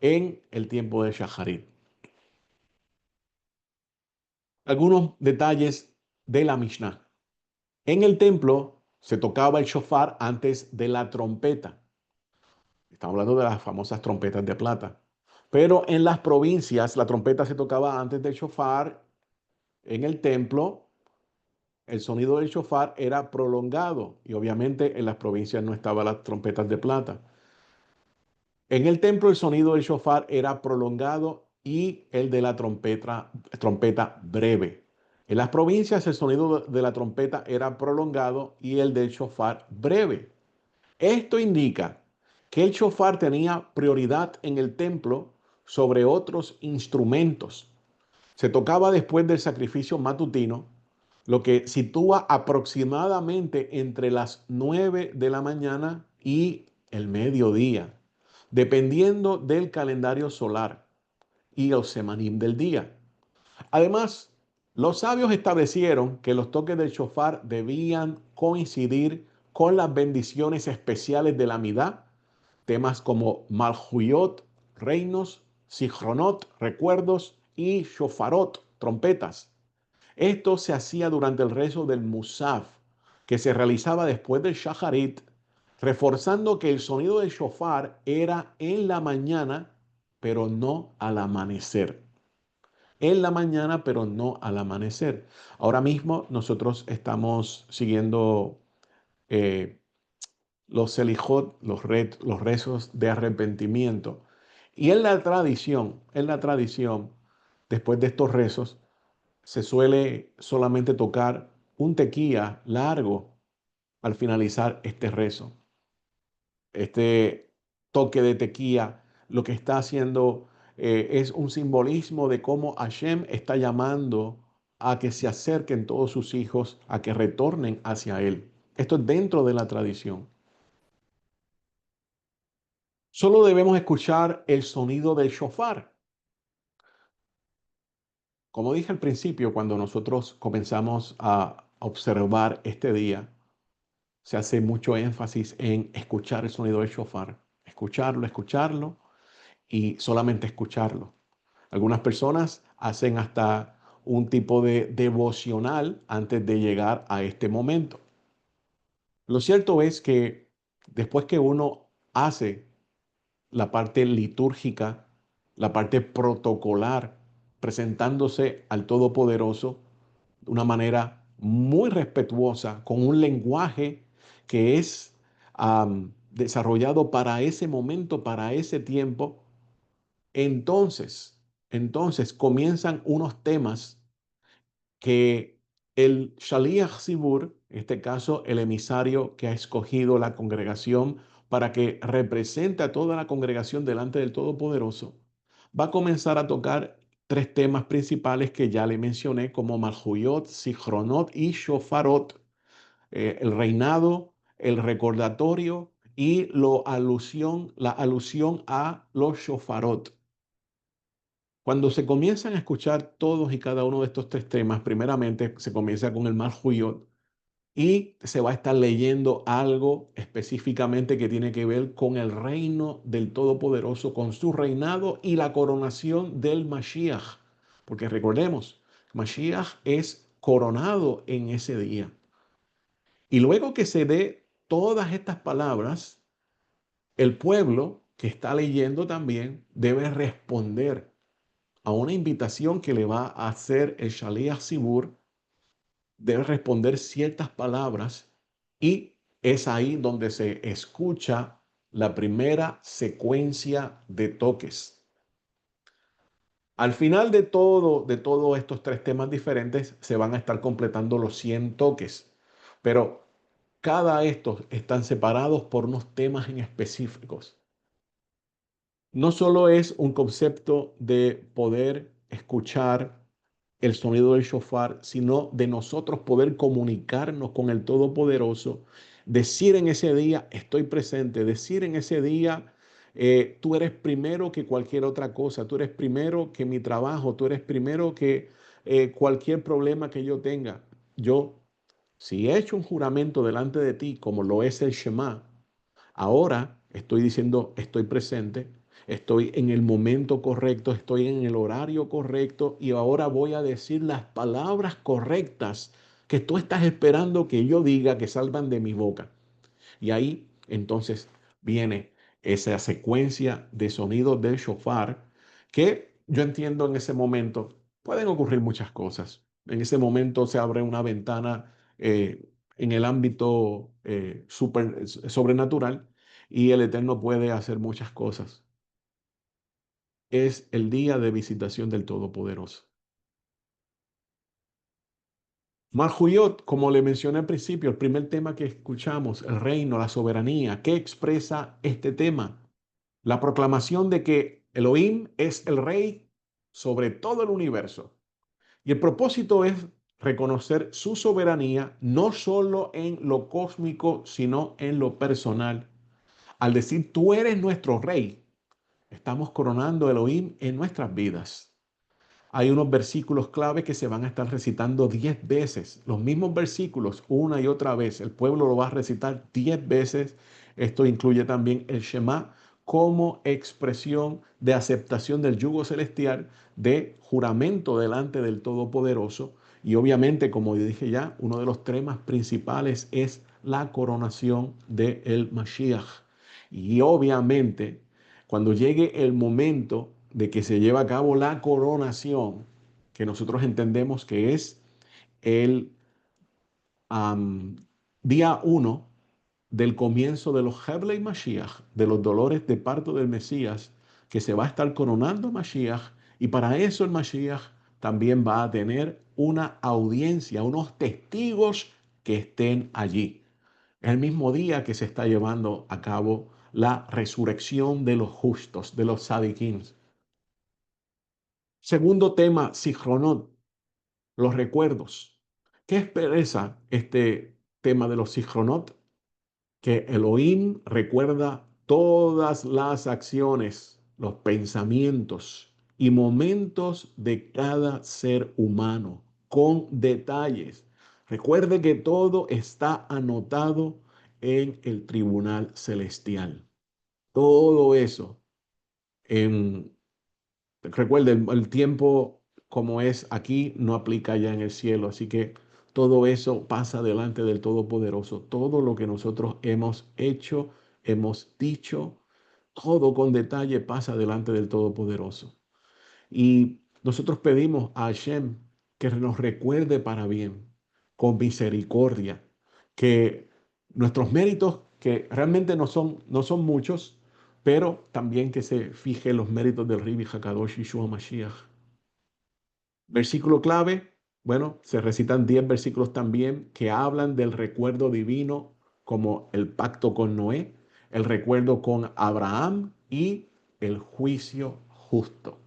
en el tiempo de Shacharit. Algunos detalles de la Mishnah. En el templo se tocaba el shofar antes de la trompeta. Estamos hablando de las famosas trompetas de plata. Pero en las provincias la trompeta se tocaba antes del shofar. En el templo el sonido del shofar era prolongado y obviamente en las provincias no estaban las trompetas de plata. En el templo el sonido del shofar era prolongado y el de la trompeta breve. En las provincias el sonido de la trompeta era prolongado y el del shofar breve. Esto indica que el shofar tenía prioridad en el templo sobre otros instrumentos. Se tocaba después del sacrificio matutino, lo que sitúa aproximadamente entre las 9 de la mañana y el mediodía, dependiendo del calendario solar y los semanim del día. Además, los sabios establecieron que los toques del shofar debían coincidir con las bendiciones especiales de la Midá, temas como Malhuyot, reinos, Sichronot, recuerdos y Shofarot, trompetas. Esto se hacía durante el rezo del Musaf, que se realizaba después del Shacharit, reforzando que el sonido del shofar era en la mañana, pero no al amanecer. En la mañana, pero no al amanecer. Ahora mismo nosotros estamos siguiendo eh, los selijot, los rezos de arrepentimiento. Y en la tradición, después de estos rezos, se suele solamente tocar un tequía largo al finalizar este rezo. Este toque de tequía lo que está haciendo es un simbolismo de cómo Hashem está llamando a que se acerquen todos sus hijos, a que retornen hacia Él. Esto es dentro de la tradición. Solo debemos escuchar el sonido del shofar. Como dije al principio, cuando nosotros comenzamos a observar este día, se hace mucho énfasis en escuchar el sonido del shofar, escucharlo y solamente escucharlo. Algunas personas hacen hasta un tipo de devocional antes de llegar a este momento. Lo cierto es que después que uno hace la parte litúrgica, la parte protocolar, presentándose al Todopoderoso de una manera muy respetuosa, con un lenguaje que es desarrollado para ese momento, para ese tiempo, entonces comienzan unos temas que el Shaliach Sibur, en este caso el emisario que ha escogido la congregación para que represente a toda la congregación delante del Todopoderoso, va a comenzar a tocar tres temas principales que ya le mencioné, como Malhuyot, Sichronot y Shofarot, el reinado, el recordatorio y la alusión a los shofarot. Cuando se comienzan a escuchar todos y cada uno de estos tres temas, primeramente se comienza con el Malhuyot y se va a estar leyendo algo específicamente que tiene que ver con el reino del Todopoderoso, con su reinado y la coronación del Mashiach. Porque recordemos, Mashiach es coronado en ese día. Y luego que se dé todas estas palabras, el pueblo que está leyendo también debe responder a una invitación que le va a hacer el Shaliach Sibur, debe responder ciertas palabras y es ahí donde se escucha la primera secuencia de toques. Al final de todos estos tres temas diferentes, se van a estar completando los 100 toques, pero cada estos están separados por unos temas en específicos. No solo es un concepto de poder escuchar el sonido del shofar, sino de nosotros poder comunicarnos con el Todopoderoso, decir en ese día, estoy presente, decir en ese día, tú eres primero que cualquier otra cosa, tú eres primero que mi trabajo, tú eres primero que cualquier problema que yo tenga. Yo, si he hecho un juramento delante de ti, como lo es el Shema, ahora estoy diciendo, estoy presente, estoy en el momento correcto, estoy en el horario correcto y ahora voy a decir las palabras correctas que tú estás esperando que yo diga, que salgan de mi boca. Y ahí entonces viene esa secuencia de sonidos del shofar que yo entiendo en ese momento pueden ocurrir muchas cosas. En ese momento se abre una ventana en el ámbito sobrenatural y el Eterno puede hacer muchas cosas. Es el día de visitación del Todopoderoso. Marjuyot, como le mencioné al principio, el primer tema que escuchamos, el reino, la soberanía, ¿qué expresa este tema? La proclamación de que Elohim es el rey sobre todo el universo. Y el propósito es reconocer su soberanía no solo en lo cósmico, sino en lo personal. Al decir, tú eres nuestro rey, estamos coronando a Elohim en nuestras vidas. Hay unos versículos clave que se van a estar recitando 10 veces, los mismos versículos una y otra vez. El pueblo lo va a recitar 10 veces. Esto incluye también el Shema como expresión de aceptación del yugo celestial, de juramento delante del Todopoderoso. Y obviamente, como dije ya, uno de los temas principales es la coronación del Mashiach. Y obviamente, cuando llegue el momento de que se lleva a cabo la coronación, que nosotros entendemos que es el am, día uno del comienzo de los Heblei Mashiach, de los dolores de parto del Mesías, que se va a estar coronando Mashiach, y para eso el Mashiach también va a tener una audiencia, unos testigos que estén allí. Es el mismo día que se está llevando a cabo la resurrección de los justos, de los tzadikim. Segundo tema, Sichronot, los recuerdos. ¿Qué expresa este tema de los Sichronot? Que Elohim recuerda todas las acciones, los pensamientos y momentos de cada ser humano con detalles. Recuerde que todo está anotado en el tribunal celestial. Todo eso en Recuerde, el tiempo como es aquí no aplica allá en el cielo, así que todo eso pasa delante del Todopoderoso. Todo lo que nosotros hemos hecho, hemos dicho, todo con detalle pasa delante del Todopoderoso. Y nosotros pedimos a Hashem que nos recuerde para bien, con misericordia, que nuestros méritos, que realmente no son muchos, pero también que se fije en los méritos del Ribi Hakadosh Yeshua Mashiach. Versículo clave, bueno, se recitan 10 versículos también que hablan del recuerdo divino, como el pacto con Noé, el recuerdo con Abraham y el juicio justo.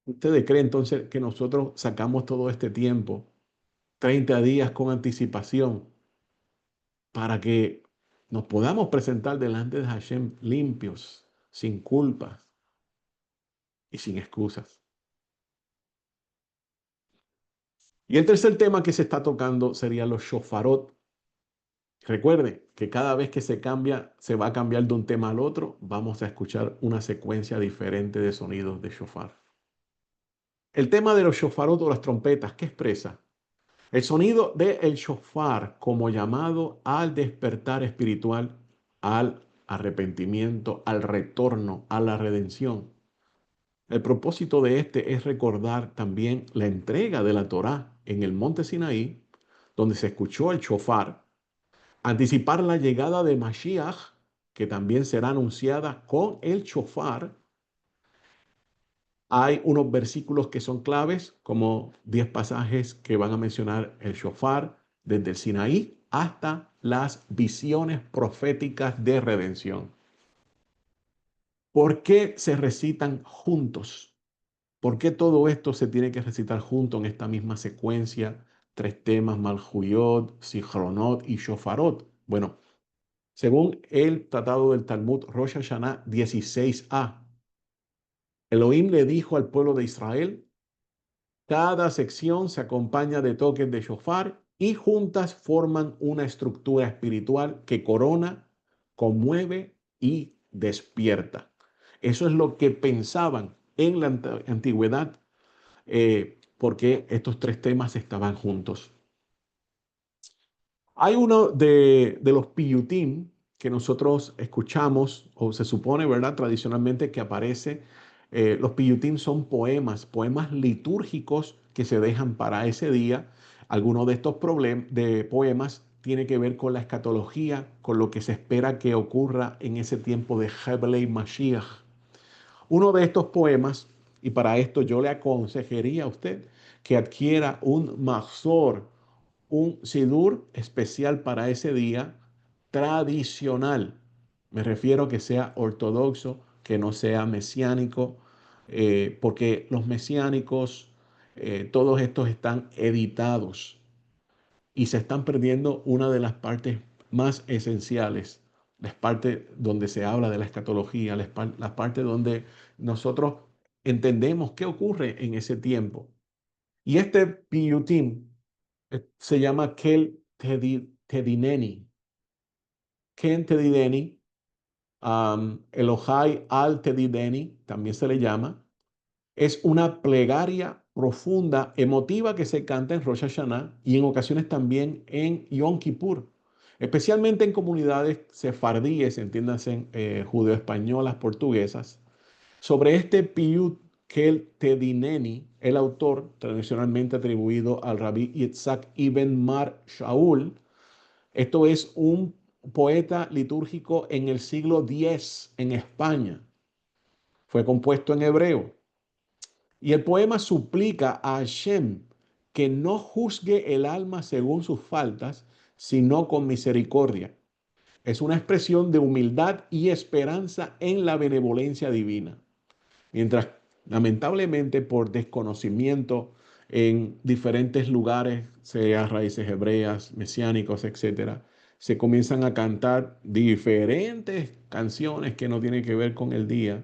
¿Ustedes creen entonces que nosotros sacamos todo este tiempo, 30 días con anticipación, para que nos podamos presentar delante de Hashem limpios, sin culpas y sin excusas? Y el tercer tema que se está tocando sería los shofarot. Recuerde que cada vez que se cambia, se va a cambiar de un tema al otro, vamos a escuchar una secuencia diferente de sonidos de shofar. El tema de los shofarot o las trompetas, ¿qué expresa? El sonido del shofar como llamado al despertar espiritual, al arrepentimiento, al retorno, a la redención. El propósito de este es recordar también la entrega de la Torá en el monte Sinaí, donde se escuchó el shofar, anticipar la llegada de Mashiach, que también será anunciada con el shofar. Hay unos versículos que son claves, como 10 pasajes que van a mencionar el shofar desde el Sinaí hasta las visiones proféticas de redención. ¿Por qué se recitan juntos? ¿Por qué todo esto se tiene que recitar junto en esta misma secuencia? Tres temas: Malhuyot, Sichronot y Shofarot. Bueno, según el tratado del Talmud Rosh Hashanah 16a, Elohim le dijo al pueblo de Israel: cada sección se acompaña de toques de shofar y juntas forman una estructura espiritual que corona, conmueve y despierta. Eso es lo que pensaban en la antigüedad, porque estos tres temas estaban juntos. Hay uno de los piyutim que nosotros escuchamos, o se supone, ¿verdad? Tradicionalmente que aparece. Los piyutim son poemas litúrgicos que se dejan para ese día. Algunos de estos de poemas tiene que ver con la escatología, con lo que se espera que ocurra en ese tiempo de Heblei Mashiach. Uno de estos poemas, y para esto yo le aconsejaría a usted que adquiera un mahzor, un sidur especial para ese día, tradicional. Me refiero a que sea ortodoxo, que no sea mesiánico, porque los mesiánicos, todos estos están editados y se están perdiendo una de las partes más esenciales, las partes donde se habla de la escatología, las partes donde nosotros entendemos qué ocurre en ese tiempo. Y este piyutim se llama Kel Tedineni. Ken Tedineni, Elohai al Tedineni, también se le llama. Es una plegaria profunda, emotiva, que se canta en Rosh Hashanah y en ocasiones también en Yom Kippur, especialmente en comunidades sefardíes, entiéndase, judeo-españolas, portuguesas. Sobre este piyut Kel Tedineni, el autor, tradicionalmente atribuido al rabí Yitzhak Ibn Mar Shaul, esto es un poeta litúrgico en el siglo X en España. Fue compuesto en hebreo. Y el poema suplica a Hashem que no juzgue el alma según sus faltas, sino con misericordia. Es una expresión de humildad y esperanza en la benevolencia divina. Mientras, lamentablemente, por desconocimiento en diferentes lugares, sea raíces hebreas, mesiánicos, etcétera, se comienzan a cantar diferentes canciones que no tienen que ver con el día.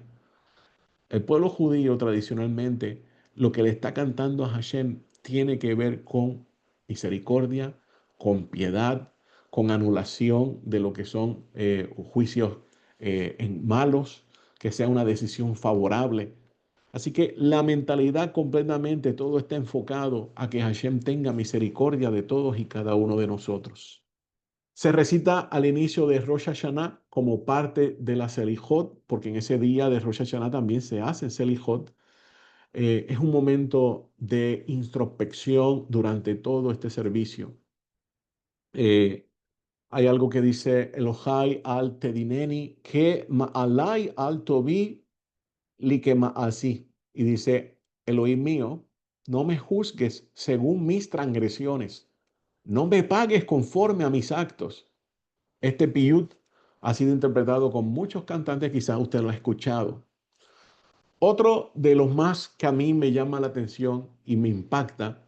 El pueblo judío tradicionalmente lo que le está cantando a Hashem tiene que ver con misericordia, con piedad, con anulación de lo que son juicios malos, que sea una decisión favorable. Así que la mentalidad completamente, todo está enfocado a que Hashem tenga misericordia de todos y cada uno de nosotros. Se recita al inicio de Rosh Hashanah como parte de la Selijot, porque en ese día de Rosh Hashanah también se hace Selijot. Es un momento de introspección durante todo este servicio. Eh, Hay algo que dice Elohai al Tedineni, que ma'alai al Tobi li que ma'asi. Y dice, Elohim mío, no me juzgues según mis transgresiones, no me pagues conforme a mis actos. Este piyut ha sido interpretado con muchos cantantes, quizás usted lo ha escuchado. Otro de los más que a mí me llama la atención y me impacta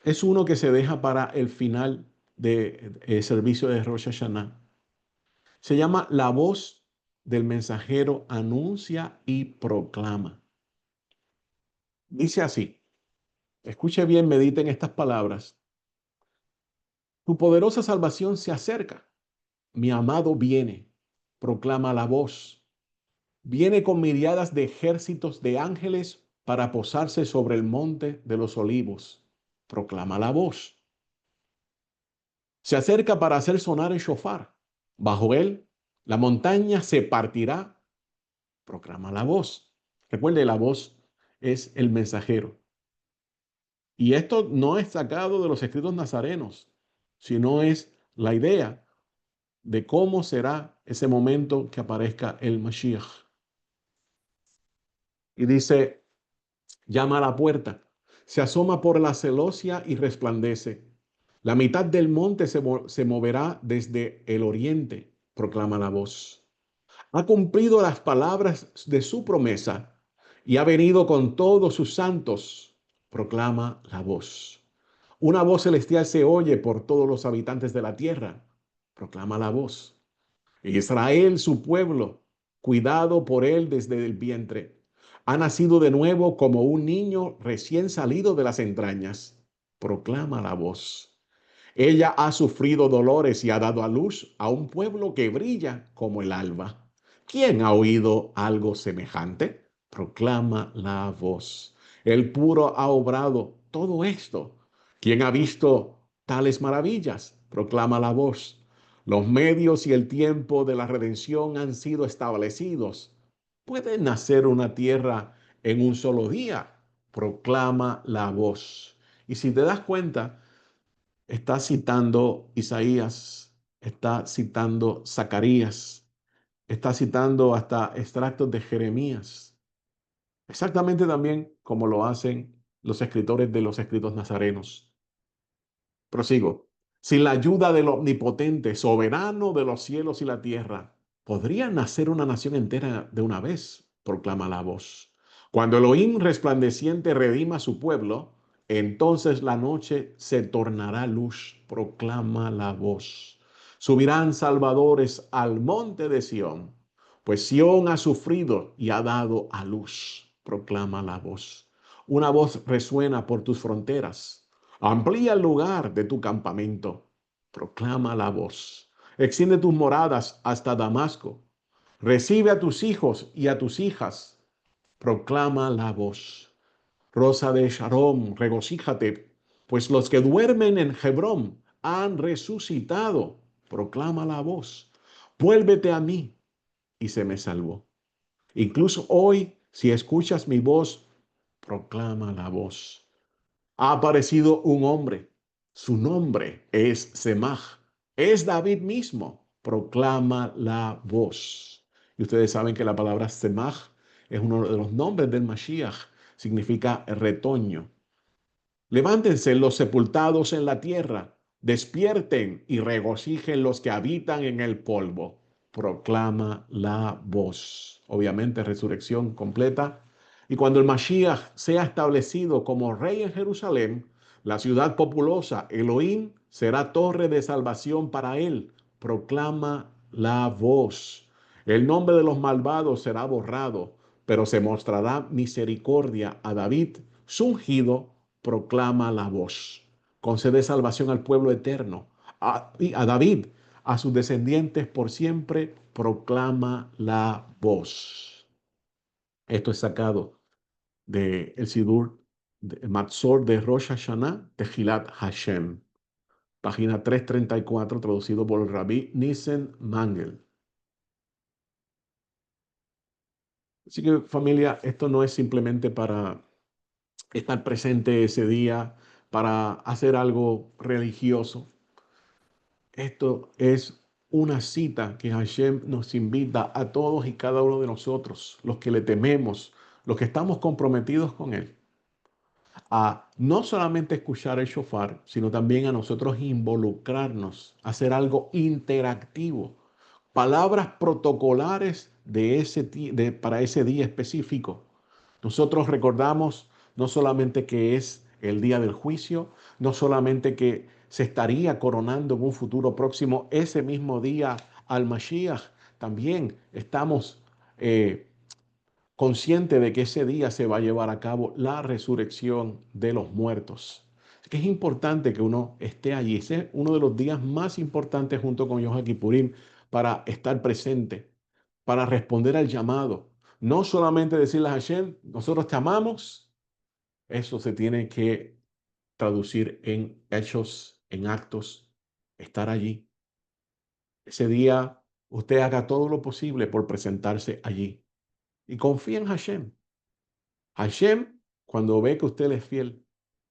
es uno que se deja para el final del servicio de Rosh Hashanah. Se llama La voz del mensajero anuncia y proclama. Dice así, escuche bien, mediten estas palabras. Tu poderosa salvación se acerca. Mi amado viene, proclama la voz. Viene con miriadas de ejércitos de ángeles para posarse sobre el monte de los olivos. Proclama la voz. Se acerca para hacer sonar el shofar. Bajo él, la montaña se partirá. Proclama la voz. Recuerde, la voz es el mensajero. Y esto no es sacado de los escritos nazarenos, sino es la idea de cómo será ese momento que aparezca el Mashiach. Y dice, llama a la puerta, se asoma por la celosia y resplandece. La mitad del monte se moverá desde el oriente, proclama la voz. Ha cumplido las palabras de su promesa y ha venido con todos sus santos, proclama la voz. Una voz celestial se oye por todos los habitantes de la tierra, proclama la voz. Israel, su pueblo, cuidado por él desde el vientre, ha nacido de nuevo como un niño recién salido de las entrañas, proclama la voz. Ella ha sufrido dolores y ha dado a luz a un pueblo que brilla como el alba. ¿Quién ha oído algo semejante? Proclama la voz. El puro ha obrado todo esto. ¿Quién ha visto tales maravillas? Proclama la voz. Los medios y el tiempo de la redención han sido establecidos. ¿Puede nacer una tierra en un solo día? Proclama la voz. Y si te das cuenta, está citando Isaías, está citando Zacarías, está citando hasta extractos de Jeremías. Exactamente también como lo hacen los escritores de los escritos nazarenos. Prosigo. Sin la ayuda del omnipotente, soberano de los cielos y la tierra, ¿podría nacer una nación entera de una vez? Proclama la voz. Cuando Elohim resplandeciente redima a su pueblo, entonces la noche se tornará luz, proclama la voz. Subirán salvadores al monte de Sión, pues Sión ha sufrido y ha dado a luz, proclama la voz. Una voz resuena por tus fronteras. Amplía el lugar de tu campamento. Proclama la voz. Extiende tus moradas hasta Damasco. Recibe a tus hijos y a tus hijas. Proclama la voz. Rosa de Sharon, regocíjate, pues los que duermen en Hebrón han resucitado. Proclama la voz. Vuélvete a mí y se me salvó. Incluso hoy, si escuchas mi voz, proclama la voz. Ha aparecido un hombre. Su nombre es Semaj. Es David mismo. Proclama la voz. Y ustedes saben que la palabra Semaj es uno de los nombres del Mashiach. Significa retoño. Levántense los sepultados en la tierra, despierten y regocijen los que habitan en el polvo. Proclama la voz. Obviamente, resurrección completa. Y cuando el Mashiach sea establecido como rey en Jerusalén, la ciudad populosa, Elohim, será torre de salvación para él. Proclama la voz. El nombre de los malvados será borrado, pero se mostrará misericordia a David, su ungido. Proclama la voz. Concede salvación al pueblo eterno, a David, a sus descendientes por siempre. Proclama la voz. Esto es sacado el Sidur, el Matzor de Rosh Hashanah, Tejilat Hashem, página 334, traducido por el Rabí Nissen Mangel. Así que familia, esto no es simplemente para estar presente ese día, para hacer algo religioso. Esto es una cita que Hashem nos invita a todos y cada uno de nosotros, los que le tememos, los que estamos comprometidos con Él, a no solamente escuchar el shofar, sino también a nosotros involucrarnos, hacer algo interactivo, palabras protocolares para ese día específico. Nosotros recordamos no solamente que es el día del juicio, no solamente que se estaría coronando en un futuro próximo ese mismo día al Mashiach, también estamos eh, consciente de que ese día se va a llevar a cabo la resurrección de los muertos. Es que es importante que uno esté allí. Ese es uno de los días más importantes junto con Yom Kippurim para estar presente, para responder al llamado. No solamente decirle a Hashem, nosotros te amamos, eso se tiene que traducir en hechos, en actos, estar allí. Ese día usted haga todo lo posible por presentarse allí y confíe en Hashem. Hashem, cuando ve que usted es fiel,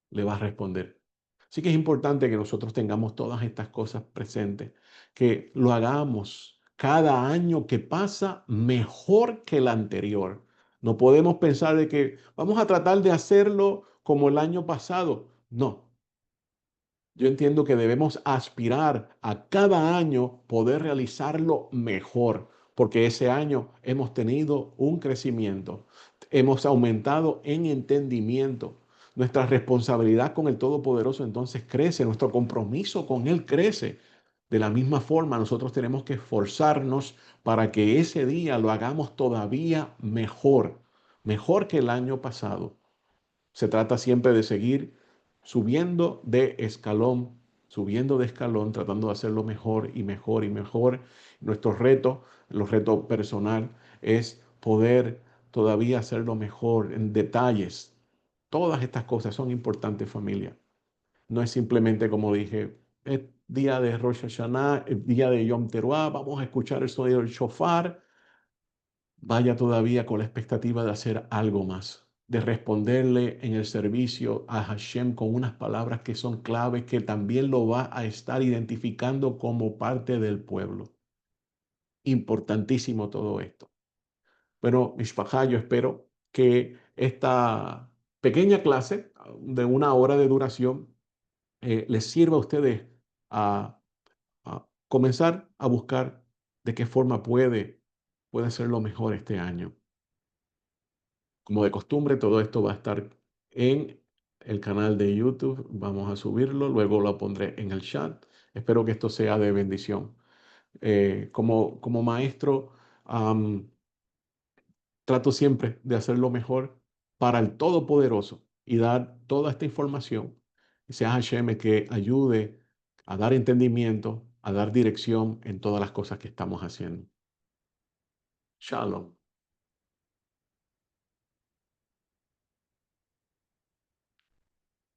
le va a responder. Así que es importante que nosotros tengamos todas estas cosas presentes, que lo hagamos cada año que pasa mejor que el anterior. No podemos pensar de que vamos a tratar de hacerlo como el año pasado. No, yo entiendo que debemos aspirar a cada año poder realizarlo mejor, porque ese año hemos tenido un crecimiento, hemos aumentado en entendimiento. Nuestra responsabilidad con el Todopoderoso entonces crece, nuestro compromiso con Él crece. De la misma forma, nosotros tenemos que esforzarnos para que ese día lo hagamos todavía mejor, mejor que el año pasado. Se trata siempre de seguir subiendo de escalón, tratando de hacerlo mejor y mejor y mejor. Nuestro reto, el reto personal, es poder todavía hacerlo mejor en detalles. Todas estas cosas son importantes, familia. No es simplemente como dije, es día de Rosh Hashanah, el día de Yom Teruah, vamos a escuchar el sonido del shofar. Vaya todavía con la expectativa de hacer algo más, de responderle en el servicio a Hashem con unas palabras que son claves, que también lo va a estar identificando como parte del pueblo. Importantísimo todo esto. Bueno, Mishpachá, yo espero que esta pequeña clase de 1 hora de duración les sirva a ustedes a, a comenzar a buscar de qué forma puede ser lo mejor este año. Como de costumbre, todo esto va a estar en el canal de YouTube. Vamos a subirlo, luego lo pondré en el chat. Espero que esto sea de bendición. Como maestro, am, trato siempre de hacer lo mejor para el Todopoderoso y dar toda esta información. Y sea Hashem el que ayude a dar entendimiento, a dar dirección en todas las cosas que estamos haciendo. Shalom.